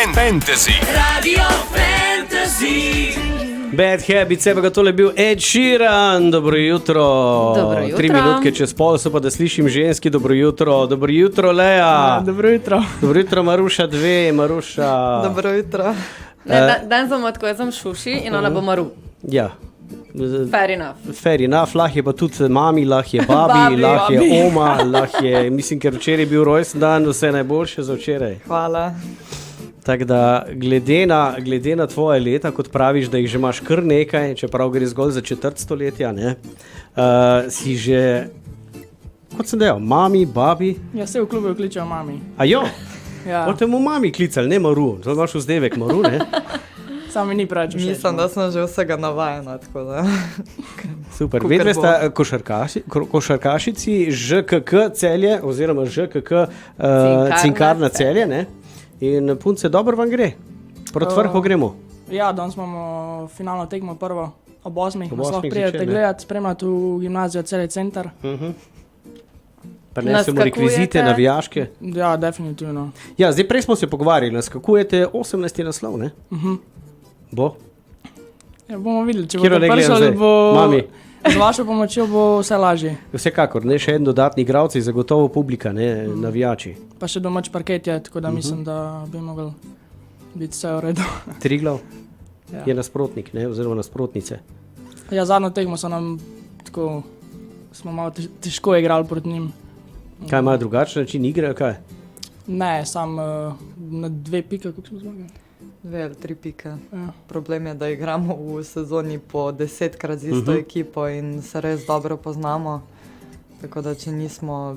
Fantasy. Radio Fantasy. Bad Habits, pa ga tole bil Ed Sheeran, dobro jutro. Dobro jutro. 3 minutke čez pol so pa, da slišim ženski, dobro jutro Lea. Dobro jutro. Dobro jutro Maruša 2, Maruša. Dobro jutro. Dan sem tako, jaz sem Šuši in ona bo Maru. Ja. Fair enough. Lahko je pa tudi mami, lahko je babi, lahko je oma, lahko je, mislim, ker včeraj je bil rojsten dan, vse najboljše za včeraj. Hvala. Tako da, glede na tvoje leta, kot praviš, da jih že imaš kar nekaj, čeprav gre zgolj za četrt stoletja, ne, si že, kot sem dejal, mami, babi. Ja, se v klubu kličejo mami. A jo? Ja. Boste mu mami klicali, ne Maru, to imaš vzdevek Maru, ne? Sami ni preveč všeč. Mislim, da sem že vsega navajena, tako da. Super, vedve sta košarkašici ŽKK Celje, oziroma ŽKK Cinkarna Celje, ne? In punce, dobro vam gre? Proti vrhu gremo? Ja, danes imamo finalno tekmo prvo ob 8. Ob Nas lahko 8 prijete zvečer, ne? gledati, spremljati v gimnazijo Celje center. Prinesemo Naskakujete? rekvizite, navijaške. Ja, definitivno. Ja, zdaj prej smo se pogovarjali, naskakujete 18. naslov, ne? Bo? Ja, bomo videli, če bo Kjero to ne gledam prišlo, zdaj? bo... Mami. Z vašo pomočjo bo vse lažje. Vsekakor, ne, še en dodatni igralci, zagotovo publika, ne, navijači. Pa še domač parket je, tako da mislim, da bi mogel biti vse v redu. Triglav Ja. je nasprotnik, ne, oziroma nasprotnice. Ja, zadnjo tekmo so nam tako, smo malo težko igrali proti njim. Kaj imajo drugačen način igre, kaj? Ne, sam na 2 pike, koliko smo zmagali. 2 ali 3 pike. Ja. Problem je, da igramo v sezoni po 10krat z isto ekipo in se res dobro poznamo. Tako da, če nismo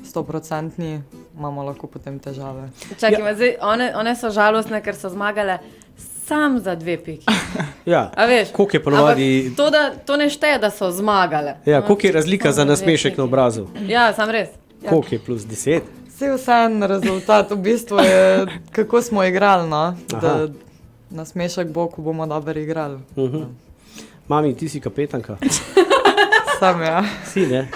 100%, imamo lahko potem težave. Čakaj, zdaj, one so žalostne, ker so zmagale sam za 2 piki. Ja, A veš? koliko je ponovadi... Ampak to ne šteje, da so zmagale. Ja, koliko je razlika za nasmešek na obrazu? Ja, sam res. Koliko je plus 10? Vse en rezultat v bistvu je, kako smo igrali, no? Da nasmešek bo, ko bomo dobro igrali. Mami, ti si kapetanka. Sam ja. Si, ne?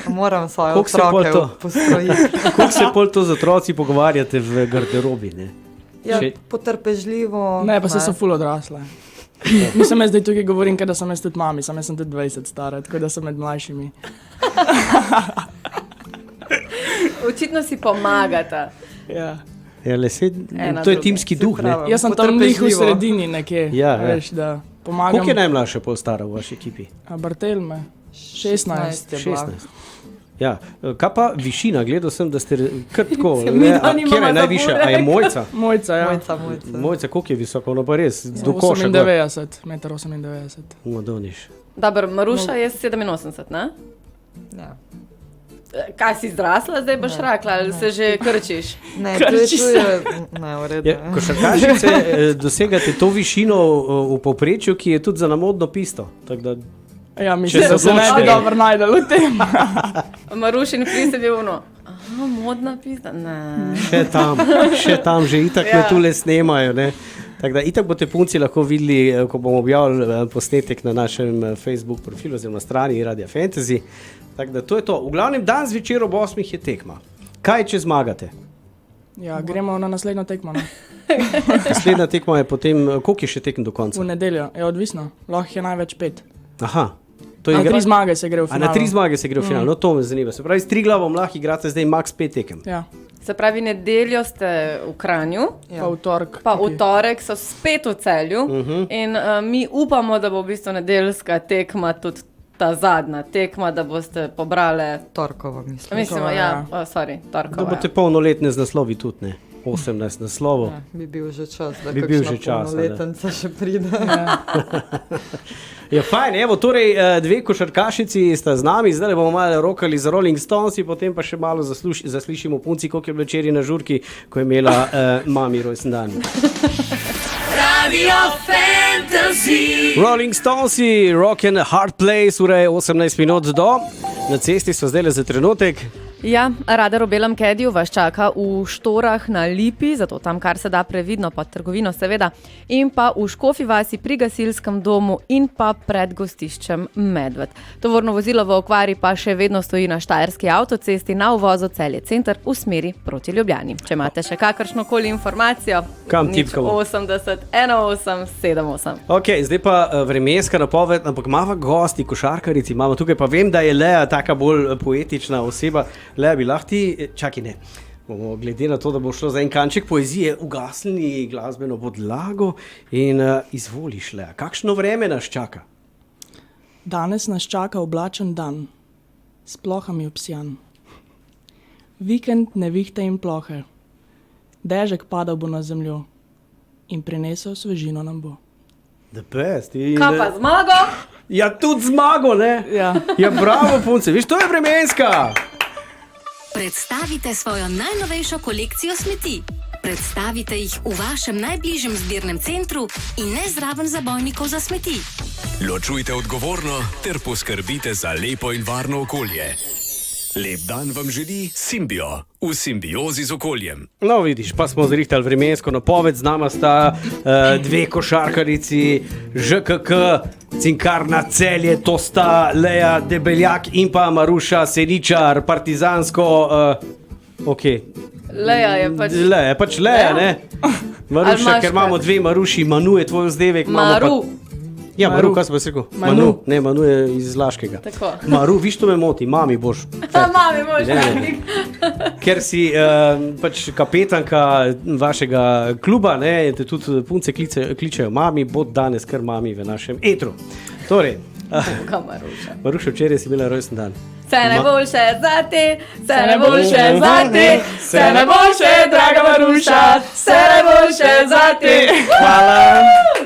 Moram svoje Koliko se pol otroke to? postrojiti. Koliko se pol to z otroci pogovarjate v garderobi, ne? Ja, Še- potrpežljivo. Ne, pa se so ful odrasle. Mislim, jaz zdaj tukaj govorim, da sem jaz tudi mami, sem jaz sem tudi 20 stara, tako da sem med mlajšimi. Očitno si pomagata. Ja. Ja, le se, Ena to je druga. timski duh, ne? pravi. Jaz sem tam njih v Potrpežljivo. sredini nekje, Ja, ja. veš, da pomagam. Koliko je najmlajša pol stara v vaši ekipi? A Bartel me, 16. je bila. 16. Ja, kaj pa višina? Gledal sem, da ste kar tako, Se mi da a nimamo kjera je za najvišja? A je burek. Mojca? Mojca, ja. Mojca. Mojca, koliko je visoko? Ono pa res, do koša. gor. 98 m. Madoniš. Dobro, Maruša je 87, ne? Ja. Kaj si zrasla, zdaj boš rekla, ali se že krčiš? Ne, tu je, ne, v redu. Ja, košarkašice dosegate to višino v povprečju, ki je tudi za namodno pisto. Tako da, Ja, mislim, Če da se se ne bi odločite. dobro najdel v tem. Marušin pris je bil ono. Aha, modna pizda? Ne. še tam že itak me Ja. tule snemajo, ne. Tako da itak boste punci lahko videli, ko bomo objavili posnetek na našem Facebook profilu oziroma strani Radio Fantasy. Tako da to je to. V glavnem dan zvečer ob 8 je tekma. Kaj, če zmagate? Ja, gremo na naslednjo tekmo. Ne? Naslednja tekma je potem, koliko je še tekem do konca? V nedeljo, je odvisno. Lahko je največ 5. Aha. To je Na igra... 3 zmage se gre v A finalu. na 3 zmage se gre v final, no to me zanima. Se pravi, s Triglavom lahko igrate zdaj max 5 tekem. Ja, Se pravi, nedeljo ste v Kranju, pa v torek. pa v torek so spet v Celju in mi upamo, da bo v bistvu nedeljska tekma tudi ta zadnja tekma, da boste pobrale, Torkova, mislim. mislimo, ja, sorry, Da torkova. boste polnoletne z naslovi tudi, ne? 18 naslovov. Ja, bi bil že čas, da Bi bil kakšna že čas, polnoletenca še pride. Ja, fajn, evo, torej 2 košarkašici sta z nami, zdaj bomo malo rokali za Rolling Stones, potem pa še malo zaslišimo punci, koliko je bilo včeraj na žurki, ko je imela mami rojsten dan. Radio Fantasy. Rolling Stones, Rock and Hard Place, ura je 18 minut do. Na cesti so zdaj le za trenutek. Ja, Radar v Belem Kediju vas čaka v Štorah na Lipi, zato tam kar se da previdno, pa trgovino seveda, in pa v Škofji vasi pri gasilskem domu in pa pred gostiščem Medved. Tovorno vozilo v okvari pa še vedno stoji na Štajerski avtocesti na uvozu Celje center v smeri proti Ljubljani. Če imate še kakršnokoli informacijo, Kam tipkamo? 80 1878. Ok, zdaj pa vremenska napoved, ampak imamo gosti, košarkarici, imamo tukaj, pa vem, da je Lea taka bolj poetična oseba. Lea, bi lahko ti, čakaj ne, bomo glede na to, da bo šlo za en kanček poezije, ugasnili glasbeno podlago in izvoliš, Lea. Kakšno vreme nas čaka? Danes nas čaka oblačen dan, s plohami obsijan. Vikend nevihte in plohe. Dežek padal bo na zemljo in prinesel svežino nam bo. The best. Kaj pa zmago? Ja, tudi zmago, ne? Ja. Ja, bravo, punce, viš, to je vremenska. Predstavite svojo najnovejšo kolekcijo smeti. Predstavite jih v vašem najbližjem zbirnem centru in ne zraven zabojnikov za smeti. Ločujte odgovorno ter poskrbite za lepo in varno okolje. Lep dan vam želi Simbio, v simbiozi z okoljem. No, vidiš, pa smo zrihtali vremensko napoved, z nama sta dve košarkarici, ŽKK, Cinkarna Celje, to sta Lea Debeljak in pa Maruša Seničar, partizansko, Leja je pač... Lea je pač Lea, ne? Maruša, ker imamo dve Maruši, Manu je tvoj vzdevek. Maru. Ja, Maru, kaj sem pa rekel? Manu. Ne, Manu je iz Laškega. Tako. Maru, viš, to me moti, mami boš. Mami boš. Ne. Ker si pač kapetanka vašega kluba, ne, te tudi punce kličejo mami, bo danes kar mami v našem etru. Torej, Maruša. Maruša, včeraj si imela rojsten dan. Vse najboljše za te, vse najboljše za te, vse najboljše, draga Maruša, vse najboljše za te.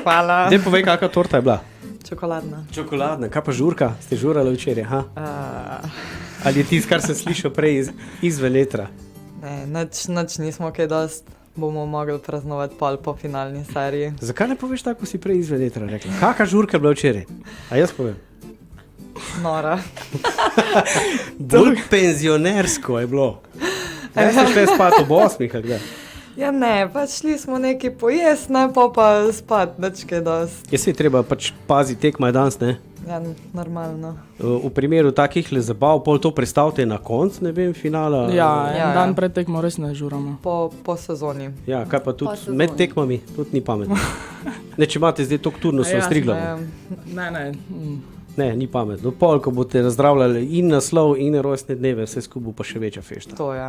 Hvala. Zdaj povej, kakva torta je bila? Čokoladna. Čokoladna, kaj pa žurka? Ste žurali včeraj, ha? Ali je tisto, kar sem slišal prej izven etra? Ne, nič nismo kaj dost. Bomo mogli praznovati pol po finalni seriji. Zakaj ne poveš tako, si prej izven etra rekla? Kakva žurka je bila včeraj? A jaz povem? Nora. Bolj penzionersko je bilo. Jaz sem šla spat ob 8, ali kaj? Ja ne, pač šli smo neki pojest, ne, pa spat, nič kaj dost. Jaz se je treba pač paziti, tekma je danes, ne? Ja, normalno. V primeru takih le zabav, pol to predstavite na konc, ne vem, finala. Ja, Ja. dan pred tekmo res ne žuramo. Po sezoni. Ja, kaj pa tudi Po sezoni. med tekmami, tudi ni pametno. Ne, če imate zdaj tok turno, so striglamo. Ne. Ne, ni pametno. Pol, ko boste nazdravljali in naslov, in rojstne dneve, vse skupaj pa še večja fešta. To je.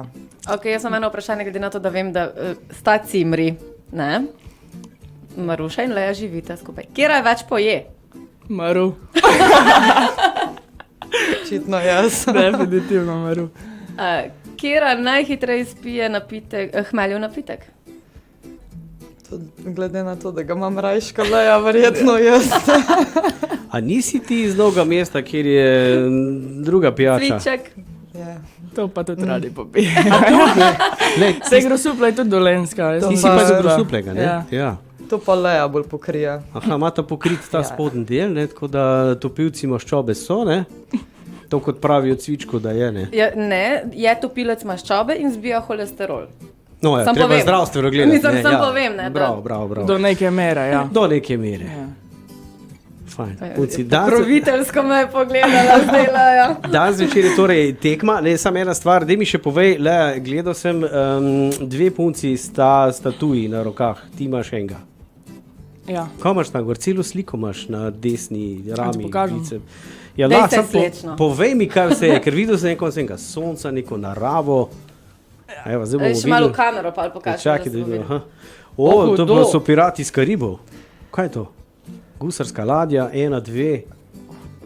Ok, jaz sem eno vprašanje, glede na to, da vem, da sta cimri, ne? Maruša in Leja živita skupaj. Kjera je več poje? Maru. Očitno jaz. Definitivno Maru. Kjera najhitreje spije napitek, hmeljev napitek? Glede na to, da ga imam rajška Leja, verjetno jaz. A nisi ti iz Novega mesta, kjer je druga pijača? Cviček. Ja. To pa tudi radi popije. Ne, Vse grosupla je tudi dolenska. ti si pa iz Grosuplega, ne? Ja. Ja. To pa Leja bolj pokrije. Aha, imata pokrit ta spodnji del, ne? Tako da topilci maščobe so, ne? To kot pravijo cvičko, da je, ne? Ja, ne, je topilec maščobe in zbija holesterol. No, ja, Sam treba povem. zdravstveno gledati. Mislim, ne, sam ja. povem, ne, da- Bravo. Do neke mere, ja. Do neke mere. Fajn. Punci, Pokroviteljsko me je pogledala, zdaj Leja. danes zvečer je torej tekma, ne samo ena stvar, daj mi še povej, le, gledal sem, dve punci sta tuji na rokah, ti imaš enega. Ja. Kaj imaš tam gor, celo sliko imaš na desni rami. pokažem? bicep. Ja, Daj lahko se samo slečno. povej mi, kaj vse je, ker videl sem neko sonca, neko naravo. Evo, zdaj bomo Še malo v videli. kamero pa pokažem. Čakaj, da da se bo vidim. videlo. Aha. O, to hudo. so pirati iz Karibov. Kaj je to? Gusarska ladja, 1, 2.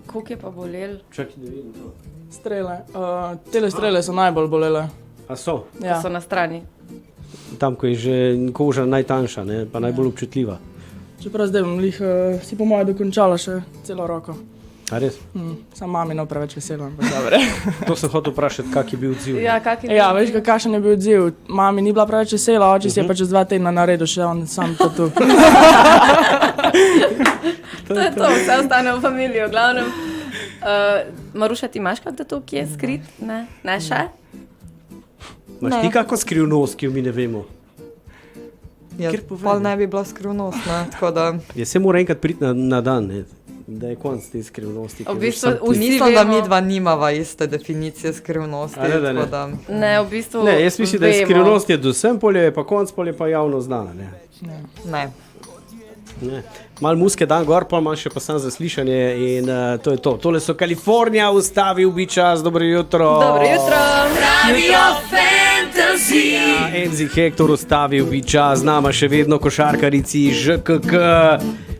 Koliko je pa bolel? Čakaj, da vidim to. Strele. Tele strele so najbolj bolele. A so? Ja. So na strani. Tam, ko je že koža najtanjša, ne? Pa najbolj občutljiva. Čeprav zdaj bom si po moje dokončala še celo roko. A res? Sam mami no preveč vesela, ampak dobre. To sem hotel vprašati, kak je bil odziv. Ja, kak je Ja, bil veš, odziv? kakšen je bil odziv. Mami ni bila preveč vesela, oči si je pa čez 2 tedna naredil še on sam tatu. To je to, vse ostane v familiji, v glavnem. Maruša, ti imaš kak tatu, ki je skrit? Ne, ne še? Imaš ti kako skrivnost, ki jo mi ne vemo? Ja, Kjer povedi. pol ne bi bila skrivnost, ne, tako da... Jaz se mora enkrat priti na dan, ne? Da je konc te skrivnosti. V ker bistvu veš, sam ti- vsi Mislim, da vemo- mi dva nimava iste definicije skrivnosti, A ne, da ne. tako da... Ne, v bistvu Ne, jaz mislim, da je vemo. skrivnost je do sem, polje je pa konc, polje pa javno znana, ne? Ne. Ne. Mal muske dan gor, pa imaš še pa sam zaslišanje in to je to. Tole so Kalifornija, ustavil bi čas, dobro jutro. Dobro jutro. Radio Fantasy. Enzi Hektor, ustavil bi čas, z nama še vedno košarkarici ŽKK.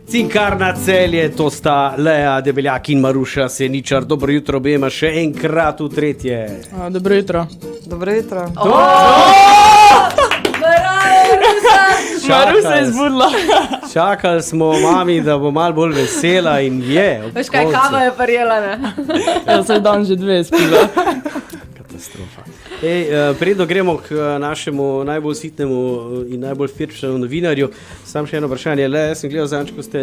Cinkarna Celje, to sta Lea Debeljak in Maruša Seničar. Dobro jutro, obema še enkrat v tretje. Dobro jutro. Dobro jutro. Maruša je zbudila. Čakali smo mami, da bo malo bolj vesela in je. ob Veš kaj, koncu. kava je parjela, ne? Jaz sem dan že 2 spila. Katastrofa. Predno gremo k našemu najbolj sitnemu in najbolj firčnemu novinarju. Sam še eno vprašanje. Le, jaz sem gledal zadnjič, ko ste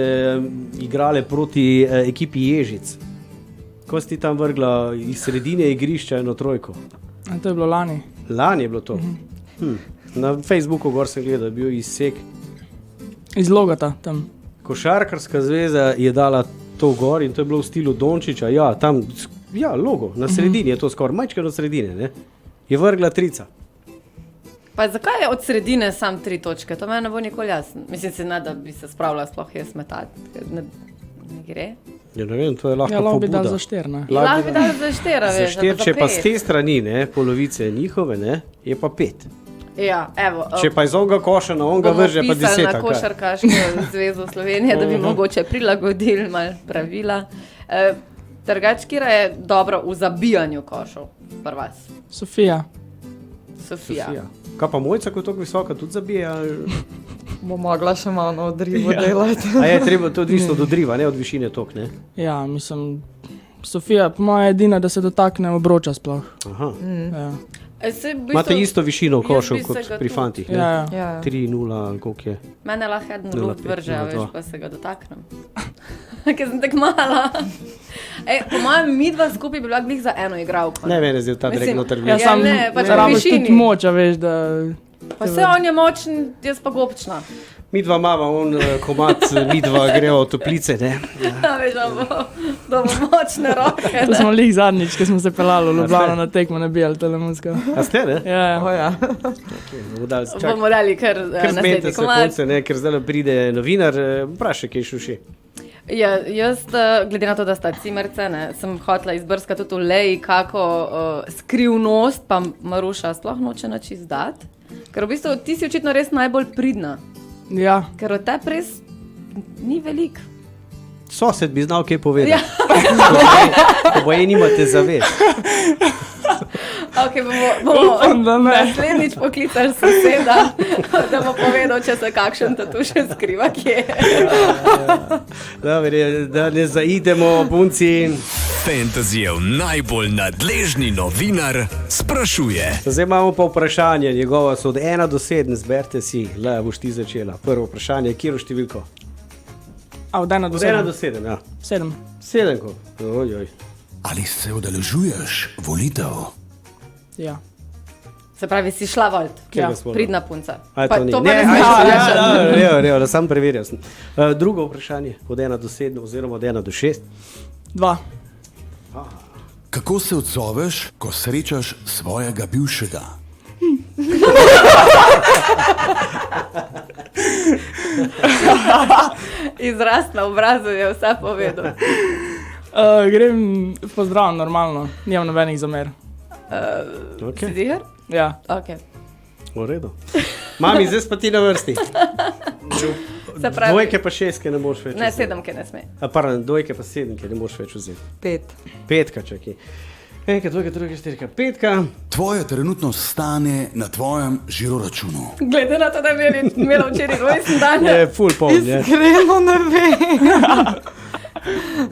igrali proti ekipi Ježic. Ko ste tam vrgla iz sredine igrišča eno trojko? To je bilo lani. Lani je bilo to. Na Facebooku gor sem gledal, je bil izsek. Iz Logota tam. Košarkarska zveza je dala to gor in to je bilo v stilu Dončiča. Ja, tam, ja, logo, na sredini je to skoraj, majčkeno od sredine, ne? Je vrgla trica. Pa zakaj je od sredine sam 3 točke? To meni ne bo nikoli jasno. Mislim se ne, da bi se spravila sploh jaz metati. Ne gre. Ja, ne vem, to je lahko Ja, lahko bi dal pobuda. za 4, ne? Lahko bi dali za 4, Za veš. 4, če pa z 5. te strani, ne, polovice njihove, ne, je pa 5. Ja, evo. Če pa iz onega koša na onega bomo vrže pa pisali 10. na Košarkaško zvezo Slovenije, da bi mogoče prilagodili malo pravila. Trgač, kira je dobro v zabijanju košov, pri vas? Sofija. Sofija. Ja. Kaj pa Mojca, ko je tako visoka, tudi zabije? Ali... Bo mogla še malo na odrivu delati. A je treba to odvisno od driva, ne od višine tok, ne? Ja, mislim, Sofija, po mojem, je edina, da se dotakne obroča sploh. Aha. Ja. Saj v bistvu, Imate isto višino v jaz košu bi se kot ga pri tudi- fantih, ne? Ja, ja. Ja. 3-0 ali koliko je? Mene lahko eden 0,5, luft vrže, a veš, 0,2. pa se ga dotaknem. Ker sem tako mala. Po mojem, mi dva skupaj bi bila glih za eno igralko. Ne, mene zdaj ta Mislim, direkt noter Ja, vlije. sam ne, pač v rabiš višini. tudi moč, a veš, da... Pa vse on je močen, jaz pa gobčna. Mi dva mama, on komat, mi dva gremo v toplice, ne? Ja, veš, da bo močne roke. To smo lih zadnjič, ko smo se pelali v Ljubljano na tekmo, nabijali tole muziko. A ste, ne? Ja, O, ja. ja. Bomo dali kar Ker naslednji zmete se komad. konce, ne? Ker zdaj pride novinar, vprašaj, kaj šuši. Ja, jaz, glede na to, da sta cimerce, ne, sem hotela izbrskati tudi v Leji, kako skrivnost pa Maruša sploh noče nič izdati. Ker v bistvu ti si očitno res najbolj pridna. Ja, Ker od tebe res ni veliko. Sosed bi znal kaj povedati. Ja. Oboje nimate zavest. Okay, bomo Upam, da ne. naslednjič poklicali soseda, da bo povedal, če se kakšen tatu še skriva, kje. Dobre, da ne zaidemo, punci. Fantazijev najbolj nadležni novinar sprašuje. Zdaj imamo pa vprašanje, njegova so od 1 do 7, zberite si, le boš ti začela. Prvo vprašanje, kjer je številko? a od 1 do Od 1 do 7. 7, ja. 7. 7, ko. Ojoj. Ali se udeležuješ volitev? Ja. Se pravi, si šla volt, Kjer ga smo? pridna punca. Aj, Pa to ni. to pa Ne, ne aj, smeš vprašati. ja, sam preverjal sem. Drugo vprašanje, od 1 do 7 oziroma od 1 do 6. 2. Kako se odzoveš, ko srečaš svojega bivšega? Izraz na obrazu je vse povedal. Grem pozdrav normalno, nimam nobenih zamer. Si Okay. ziher? Ja. Okay. V redu. Mami, zdaj pa ti na vrsti. Se pravi, Dvojke pa 6, ne boš več. ne vzeti. 7, ki ne sme. Pardon, dvojke pa 7, ne boš več vzeti. 5. Petka, čakaj. Enka, dvojka, trojka, štirka, petka. Tvoje trenutno stanje na tvojem žiroračunu. Glede na to, da je imela včeraj rojsten dan, Je full poln, je. Iskreno ne vem.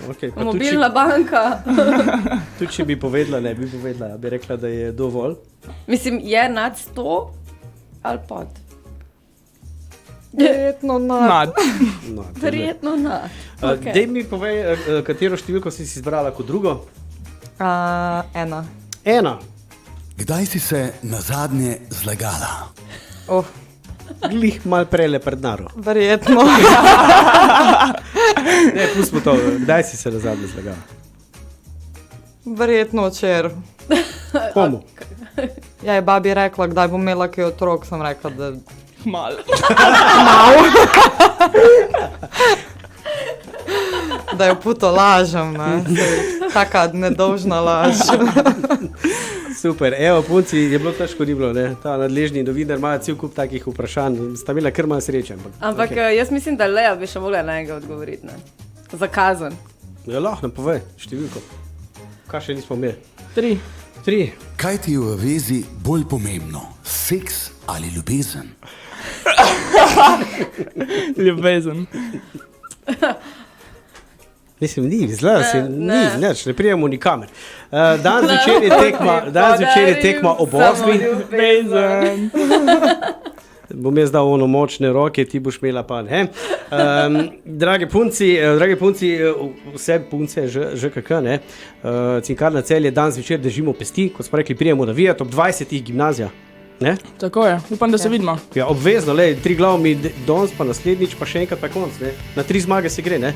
Okay, pa mobilna banka. tudi če bi povedala, ne bi povedala, bi rekla, da je dovolj. Mislim, je nad 100 ali pod. Verjetno na. Nad. No, Verjetno na. Okay. Dej mi povej, katero številko si izbrala kot drugo. 1. 1. Kdaj si se nazadnje zlagala? Glih mal prele pred naro. Verjetno. Ne, pustimo to. Kdaj si se nazadnje zlagala? Verjetno včeraj. Komu? Ja, je babi rekla, kdaj bom imela kaj otrok, sem rekla, da Mal. da jo puto lažem, ne. Taka nedolžna laž. Super, evo, punci, je bilo težko, ni bilo, ne? Ta nadležni novinar ima cel kup takih vprašanj, sta imela kar malo sreče. Ampak jaz mislim, da Lea bi še mogla na enega odgovoriti. Ne? Za kazen. Ja, lahko nam povej številko. Kaj še nismo imeli? 3. 3. Kaj ti je v vezi bolj pomembno? Seks ali ljubezen? Ljubezen. Mislim, ni, zgleda se, ni, nič, ne prijemo nikamer. Dan zvečer je tekma ob 8. Ljubezen. Bom jaz dal ono močne roke, ti boš imela pa, ne? Drage punci, vse punce, ŽKK, ne? Cinkarna Celje, dan zvečer držimo pesti, kot smo rekli, prijemo navijati ob 20. gimnazija. Ne? Tako je, upam, da se vidimo. Ja, obvezno, 3 glavami danes, pa naslednjič, pa še enkrat pa konc, ne? Na 3 zmage se gre, ne?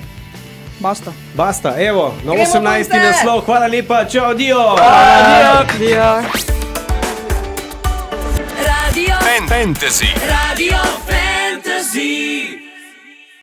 Basta, evo, na 18. naslov, hvala lepa, čau, dio! Adijo. Fantasy. Radio Fantasy.